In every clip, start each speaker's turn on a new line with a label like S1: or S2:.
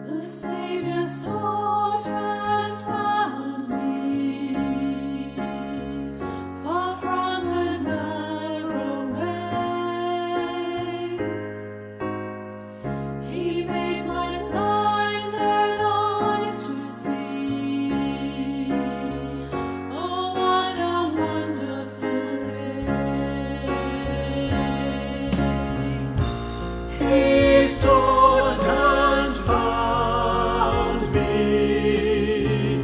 S1: The Savior sought and found me, far from the narrow way. He made my blinded eyes to see. Oh, what a wonderful day! He sought and found me.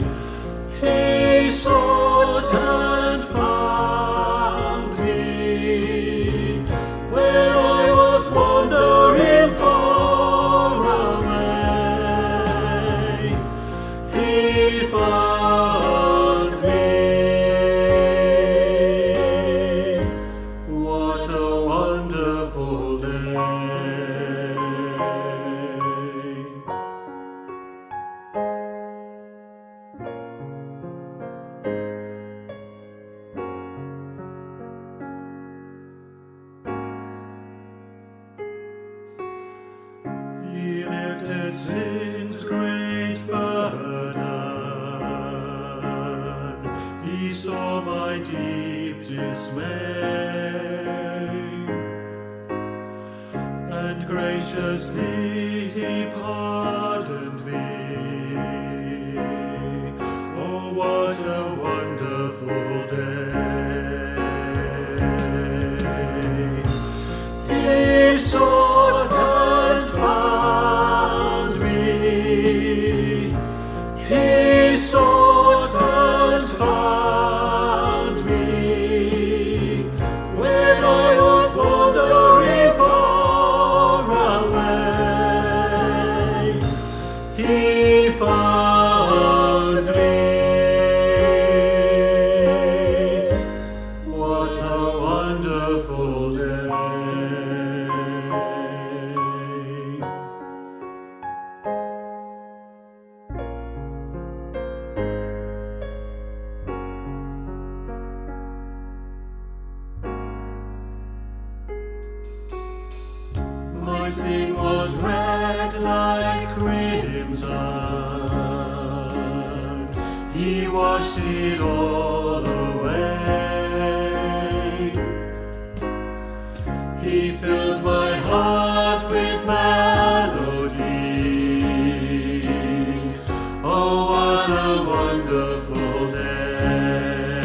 S1: He sought and found me, where I was wandering far away. He found me. What a wonderful day! He lifted sin's great burden. He saw my deep dismay, and graciously He pardoned me. Oh, what a wonderful day! He sought and found me. He sought and found me, when I was wandering far away. He found me. What a wonderful day! My sin was red like crimson. He washed it all away. He filled my heart with melody. Oh, what a wonderful day!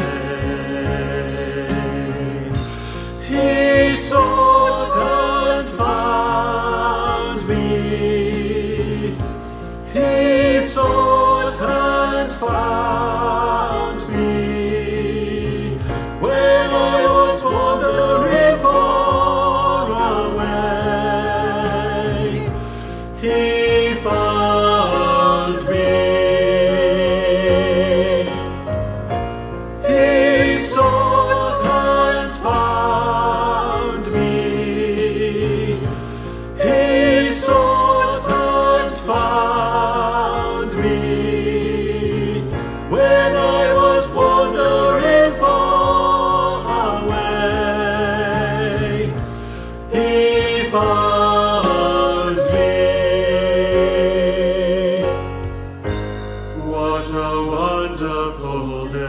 S1: He sought and found me. He sought and found me, when I was wandering far away. He found me. He sought and found me. He sought and found me, when I was wandering far away. He found me. What a wonderful day!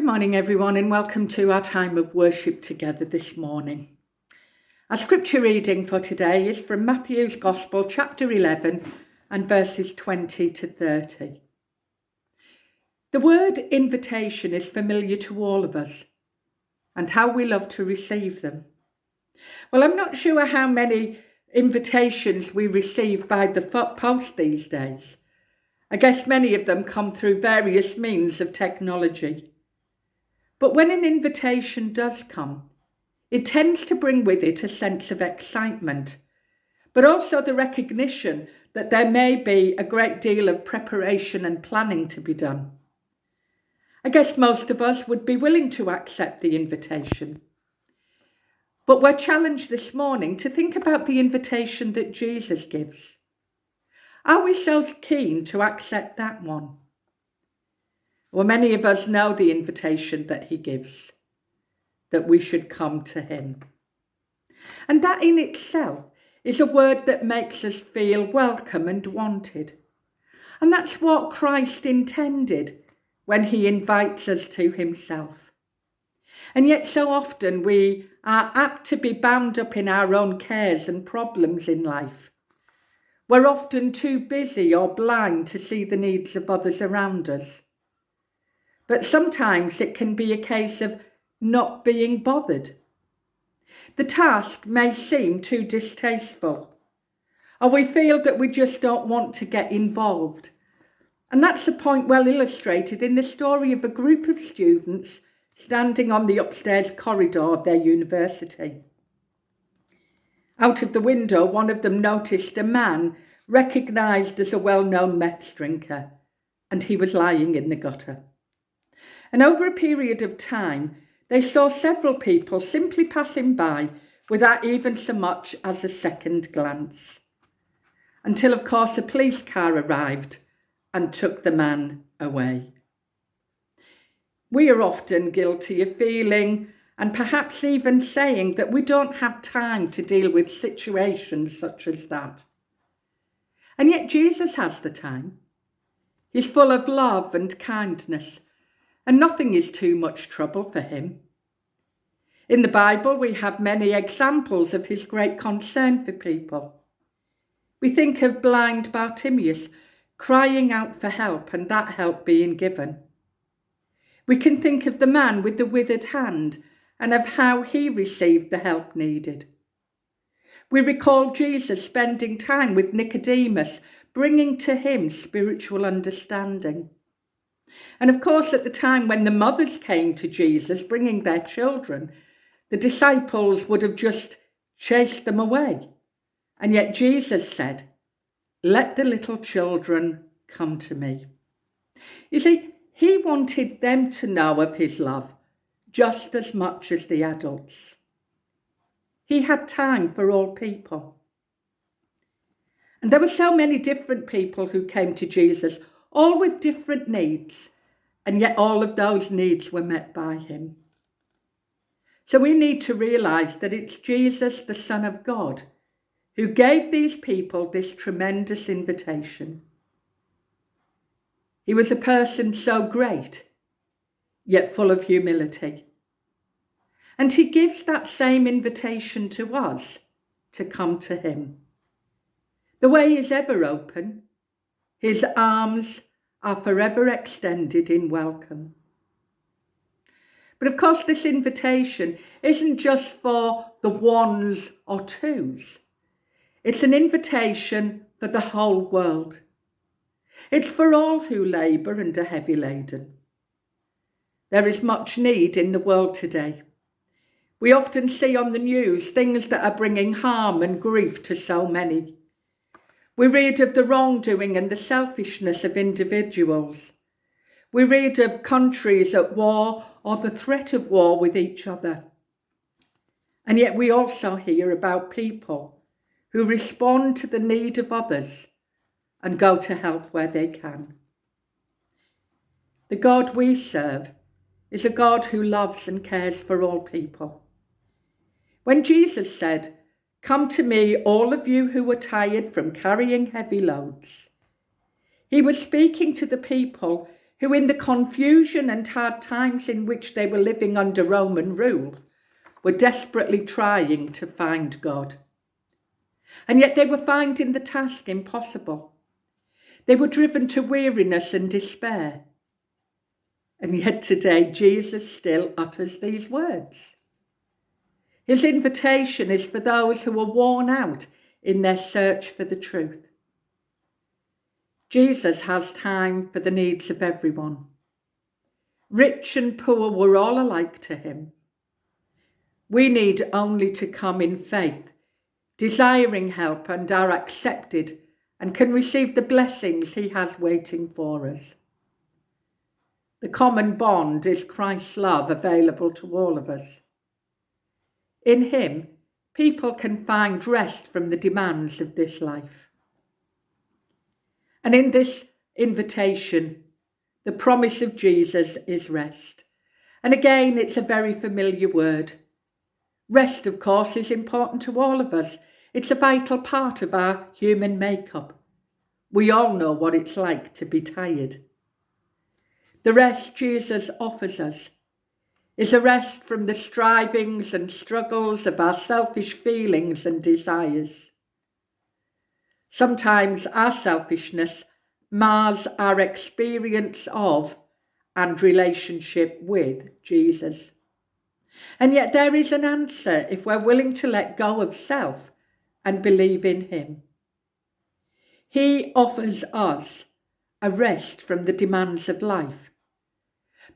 S2: Good morning, everyone, and welcome to our time of worship together this morning. Our scripture reading for today is from Matthew's Gospel, chapter 11, and verses 20 to 30. The word invitation is familiar to all of us, and how we love to receive them. Well, I'm not sure how many invitations we receive by the post these days. I guess many of them come through various means of technology. But when an invitation does come, it tends to bring with it a sense of excitement, but also the recognition that there may be a great deal of preparation and planning to be done. I guess most of us would be willing to accept the invitation. But we're challenged this morning to think about the invitation that Jesus gives. Are we so keen to accept that one? Well, many of us know the invitation that he gives, that we should come to him. And that in itself is a word that makes us feel welcome and wanted. And that's what Christ intended when he invites us to himself. And yet so often we are apt to be bound up in our own cares and problems in life. We're often too busy or blind to see the needs of others around us. But sometimes it can be a case of not being bothered. The task may seem too distasteful, or we feel that we just don't want to get involved. And that's a point well illustrated in the story of a group of students standing on the upstairs corridor of their university. Out of the window, one of them noticed a man recognised as a well-known meth drinker, and he was lying in the gutter. And over a period of time, they saw several people simply passing by without even so much as a second glance. Until, of course, a police car arrived and took the man away. We are often guilty of feeling and perhaps even saying that we don't have time to deal with situations such as that. And yet Jesus has the time. He's full of love and kindness, and nothing is too much trouble for him. In the Bible, we have many examples of his great concern for people. We think of blind Bartimaeus crying out for help and that help being given. We can think of the man with the withered hand and of how he received the help needed. We recall Jesus spending time with Nicodemus, bringing to him spiritual understanding. And of course, at the time when the mothers came to Jesus bringing their children, the disciples would have just chased them away. And yet Jesus said, "Let the little children come to me." You see, he wanted them to know of his love just as much as the adults. He had time for all people. And there were so many different people who came to Jesus, all with different needs, and yet all of those needs were met by him. So we need to realise that it's Jesus, the Son of God, who gave these people this tremendous invitation. He was a person so great, yet full of humility. And he gives that same invitation to us to come to him. The way is ever open. His arms are forever extended in welcome. But of course, this invitation isn't just for the ones or twos. It's an invitation for the whole world. It's for all who labour and are heavy laden. There is much need in the world today. We often see on the news things that are bringing harm and grief to so many. We read of the wrongdoing and the selfishness of individuals. We read of countries at war or the threat of war with each other. And yet we also hear about people who respond to the need of others and go to help where they can. The God we serve is a God who loves and cares for all people. When Jesus said, "Come to me, all of you who are tired from carrying heavy loads," he was speaking to the people who in the confusion and hard times in which they were living under Roman rule, were desperately trying to find God. And yet they were finding the task impossible. They were driven to weariness and despair. And yet today, Jesus still utters these words. His invitation is for those who are worn out in their search for the truth. Jesus has time for the needs of everyone. Rich and poor were all alike to him. We need only to come in faith, desiring help, and are accepted and can receive the blessings he has waiting for us. The common bond is Christ's love available to all of us. In him, people can find rest from the demands of this life. And in this invitation, the promise of Jesus is rest. And again, it's a very familiar word. Rest, of course, is important to all of us. It's a vital part of our human makeup. We all know what it's like to be tired. The rest Jesus offers us is a rest from the strivings and struggles of our selfish feelings and desires. Sometimes our selfishness mars our experience of and relationship with Jesus. And yet there is an answer if we're willing to let go of self and believe in him. He offers us a rest from the demands of life.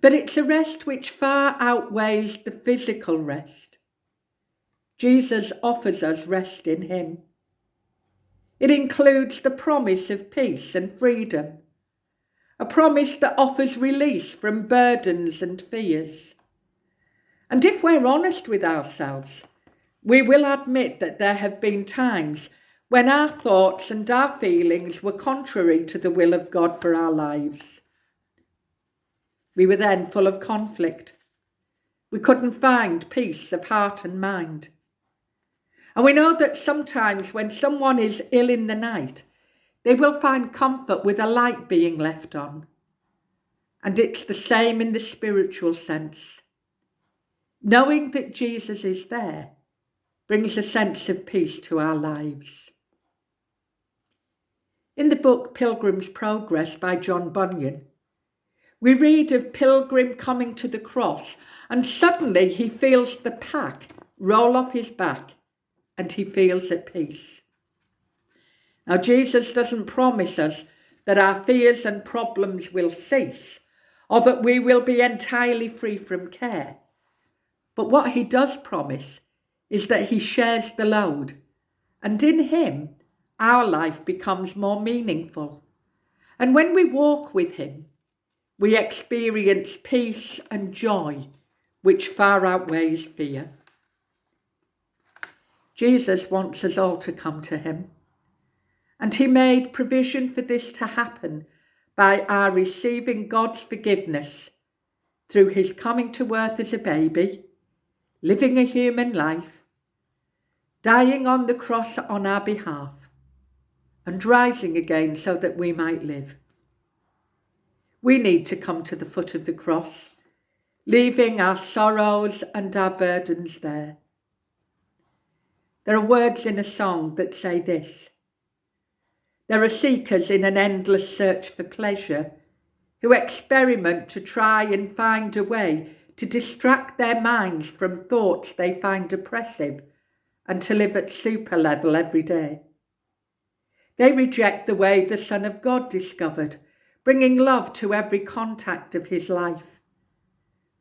S2: But it's a rest which far outweighs the physical rest. Jesus offers us rest in him. It includes the promise of peace and freedom, a promise that offers release from burdens and fears. And if we're honest with ourselves, we will admit that there have been times when our thoughts and our feelings were contrary to the will of God for our lives. We were then full of conflict. We couldn't find peace of heart and mind. And we know that sometimes when someone is ill in the night, they will find comfort with a light being left on. And it's the same in the spiritual sense. Knowing that Jesus is there brings a sense of peace to our lives. In the book Pilgrim's Progress by John Bunyan, we read of Pilgrim coming to the cross, and suddenly he feels the pack roll off his back and he feels at peace. Now, Jesus doesn't promise us that our fears and problems will cease or that we will be entirely free from care. But what he does promise is that he shares the load, and in him, our life becomes more meaningful. And when we walk with him, we experience peace and joy, which far outweighs fear. Jesus wants us all to come to him, and he made provision for this to happen by our receiving God's forgiveness through his coming to earth as a baby, living a human life, dying on the cross on our behalf, and rising again so that we might live. We need to come to the foot of the cross, leaving our sorrows and our burdens there. There are words in a song that say this: there are seekers in an endless search for pleasure who experiment to try and find a way to distract their minds from thoughts they find oppressive and to live at super level every day. They reject the way the Son of God discovered, bringing love to every contact of his life,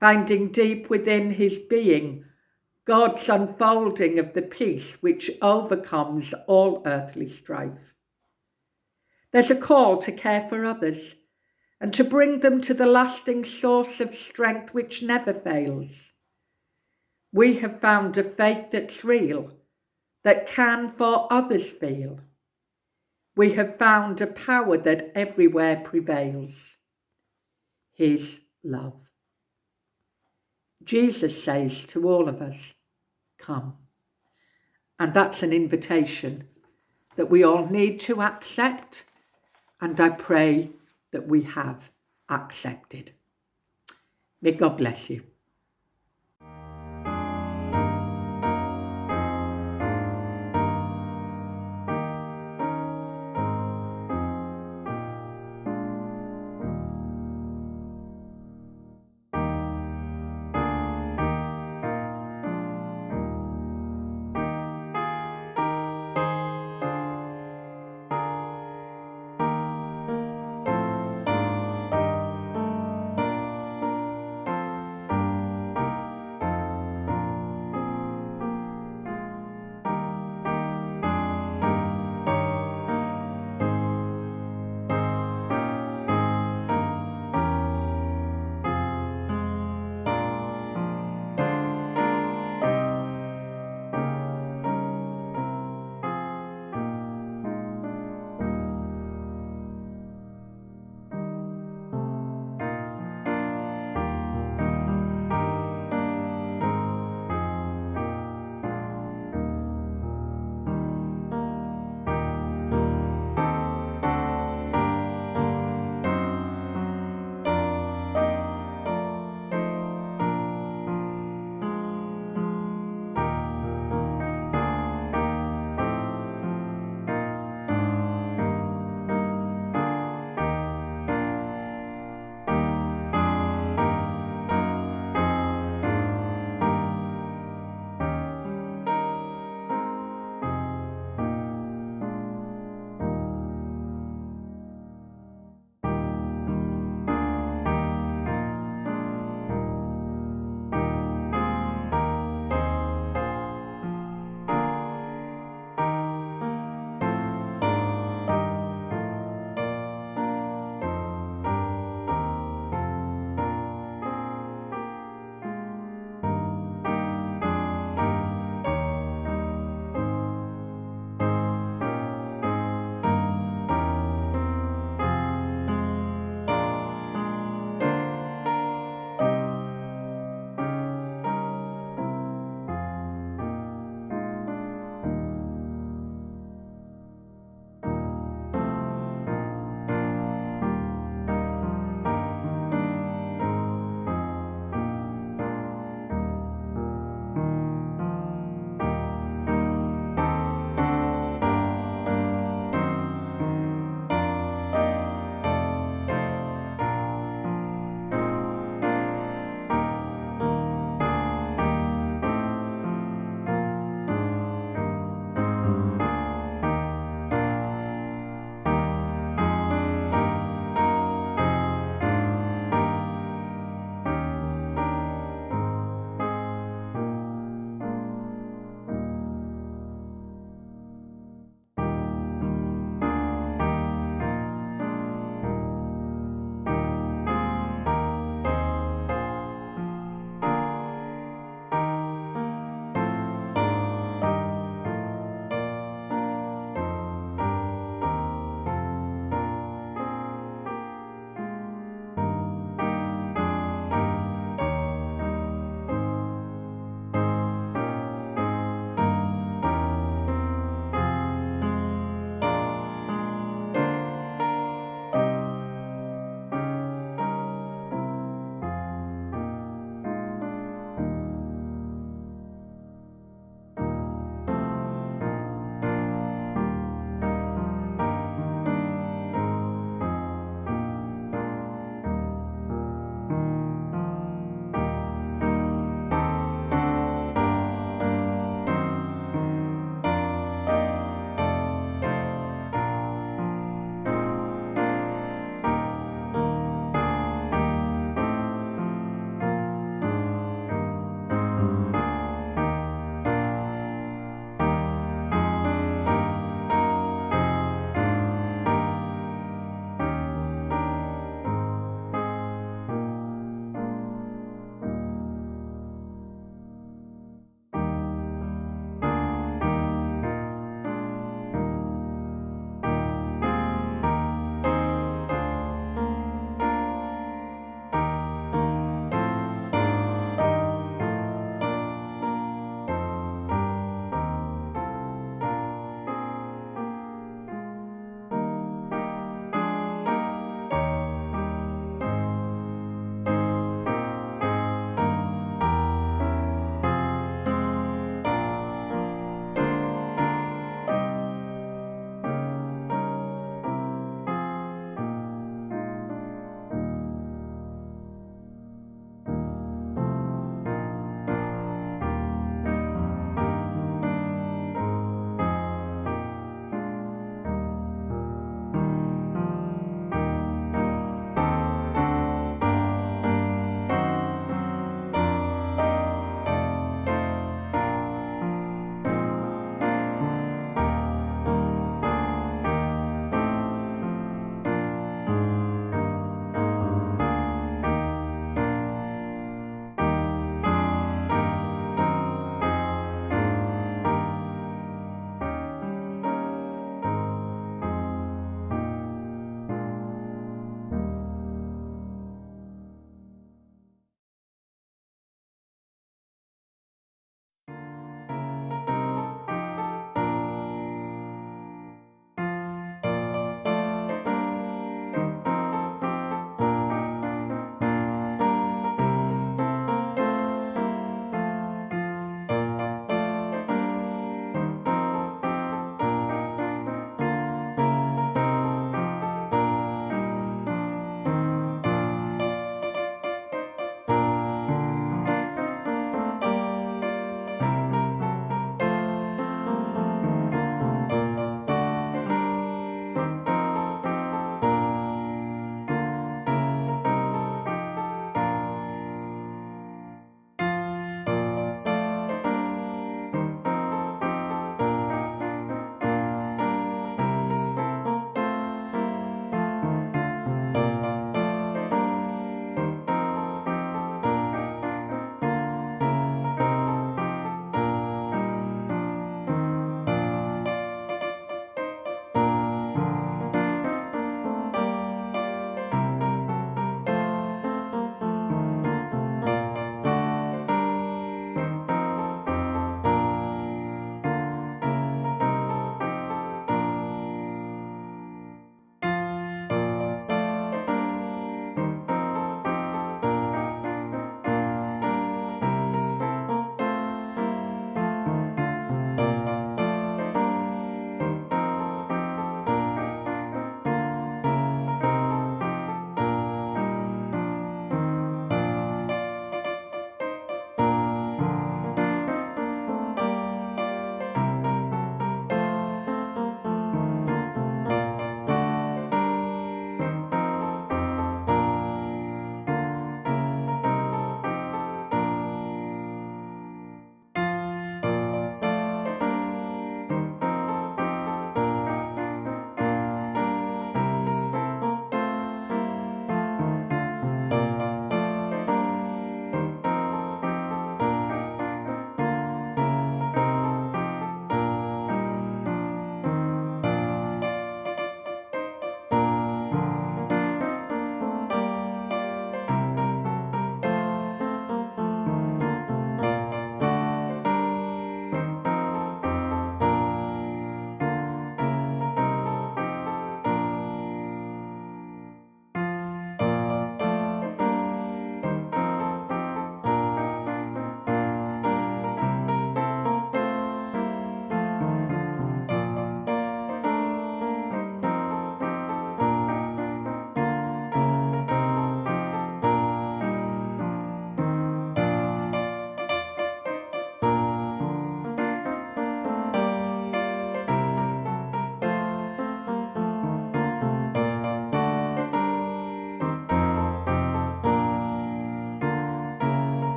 S2: finding deep within his being God's unfolding of the peace which overcomes all earthly strife. There's a call to care for others and to bring them to the lasting source of strength which never fails. We have found a faith that's real, that can for others feel. We have found a power that everywhere prevails: his love. Jesus says to all of us, come. And that's an invitation that we all need to accept, and I pray that we have. accepted. May God bless you.